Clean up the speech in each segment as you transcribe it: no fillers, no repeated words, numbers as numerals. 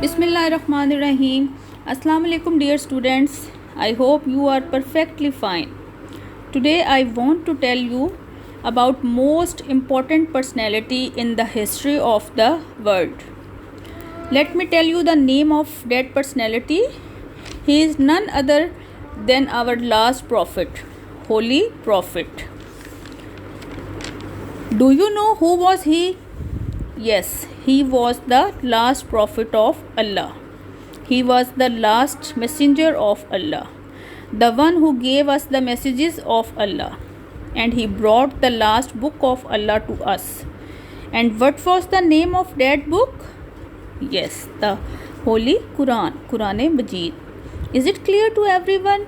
Bismillahirrahmanirrahim. Assalamu alaikum dear students. I hope you are perfectly fine. Today I want to tell you about most important personality in the history of the world. Let me tell you the name of that personality. He is none other than our last prophet, Holy Prophet. Do you know who was he? Yes, he was the last prophet of Allah. He was the last messenger of Allah, the one who gave us the messages of Allah, and he brought the last book of Allah to us. And what was the name of that book? Yes, the Holy Quran, Quran-e-Majid. Is it clear to everyone?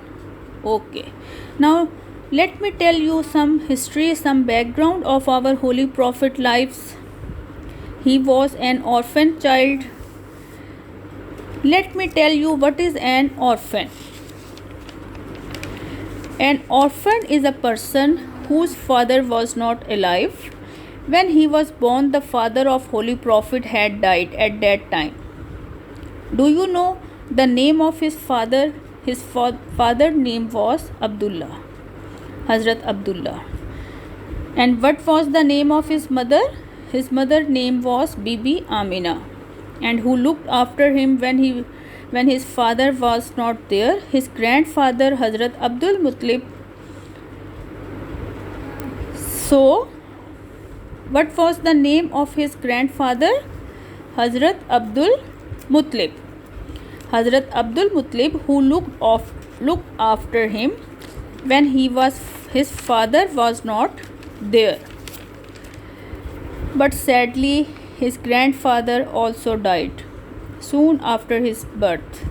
Okay. Now let me tell you some history, some background of our Holy Prophet lives. He was an orphan child. Let me tell you what is an orphan. An orphan is a person whose father was not alive. When he was born, the father of Holy Prophet had died at that time. Do you know the name of his father? His father's name was Abdullah, Hazrat Abdullah. And what was the name of his mother? His mother's name was Bibi Amina, and who looked after him when his father was not there? His grandfather Hazrat Abdul Muttalib. So, what was the name of his grandfather? Hazrat Abdul Muttalib. Hazrat Abdul Muttalib, who looked after him when his father was not there. But sadly, his grandfather also died soon after his birth.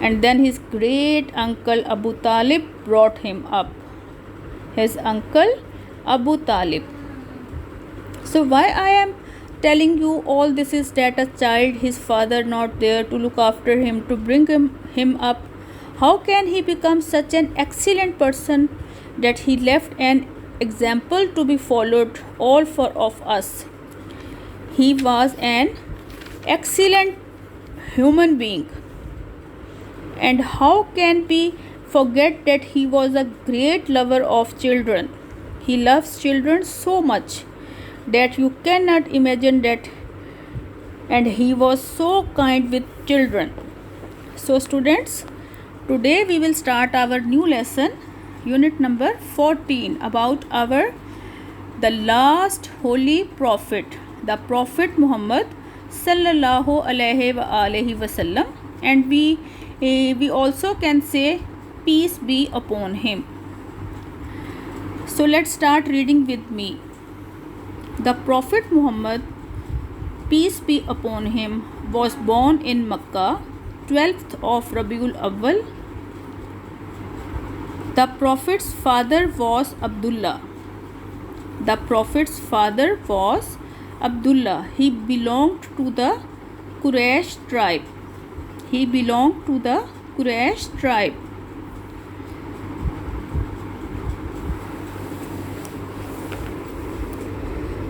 And then his great uncle Abu Talib brought him up. His uncle Abu Talib. So why I am telling you all this is that a child, his father not there to look after him, to bring him up. How can he become such an excellent person that he left an example to be followed all of us? He was an excellent human being. And how can we forget that he was a great lover of children? He loves children so much that you cannot imagine that. And he was so kind with children. So students, today we will start our new lesson, unit number 14, about the last holy prophet, the Prophet Muhammad sallallahu alaihi wasallam, and we also can say peace be upon him. So let's start reading with me. The Prophet Muhammad, peace be upon him, was born in Makkah, 12th of Rabiul Awwal. The Prophet's father was Abdullah. The Prophet's father was Abdullah. He belonged to the Quraysh tribe. He belonged to the Quraysh tribe.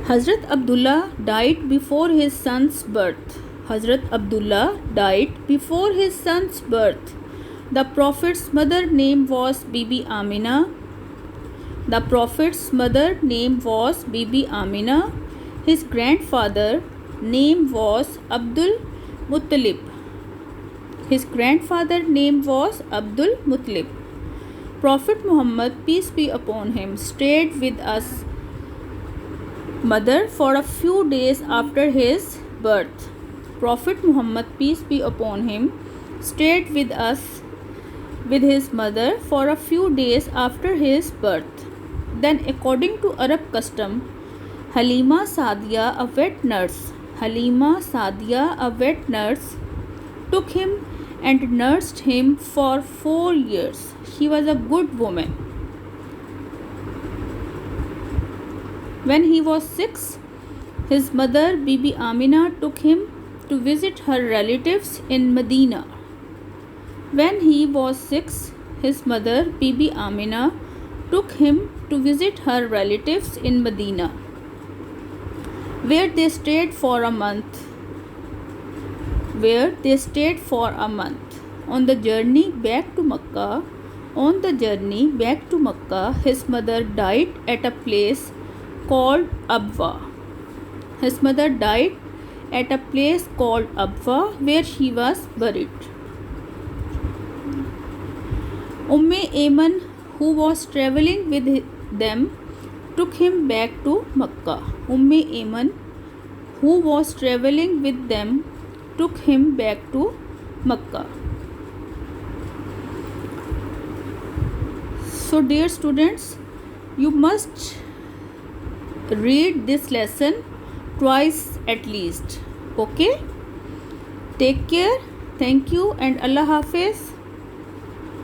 Hazrat Abdullah died before his son's birth. Hazrat Abdullah died before his son's birth. The Prophet's mother name was Bibi Amina. The Prophet's mother name was Bibi Amina. His grandfather name was Abdul Muttalib. His grandfather name was Abdul Muttalib. Prophet Muhammad, peace be upon him, stayed with us mother for a few days after his birth. Prophet Muhammad, peace be upon him, stayed with us with his mother for a few days after his birth. Then, according to Arab custom, Halima Sadiya, a vet nurse, took him and nursed him for 4 years. She was a good woman. When he was 6, his mother Bibi Amina took him to visit her relatives in Medina. When he was 6, his mother Bibi Amina took him to visit her relatives in Medina, where they stayed for a month. where they stayed for a month. On the journey back to Makkah, his mother died at a place called Abwa. His mother died at a place called Abwa, where she was buried. Ayman, who was traveling with them, took him back to Makkah. Ayman, who was traveling with them, took him back to Makkah. So, dear students, you must read this lesson twice at least. Okay? Take care. Thank you and Allah Hafiz.